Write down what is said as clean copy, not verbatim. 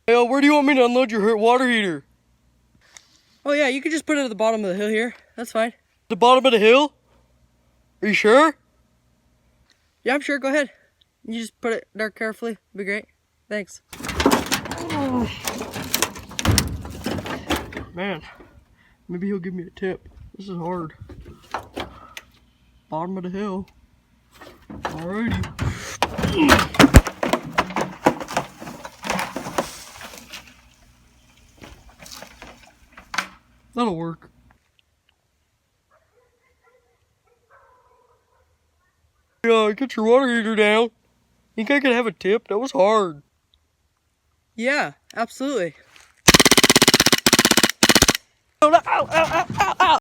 Hey, where do you want me to unload your water heater? Oh yeah, you can just put it at the bottom of the hill here. That's fine. The bottom of the hill? Are you sure? Yeah, I'm sure. Go ahead. You just put it there carefully. It'd be great. Thanks. Man, maybe he'll give me a tip. This is hard. Bottom of the hill. Alrighty. That'll work. Get your water heater down. Think I could have a tip? That was hard. Yeah, absolutely.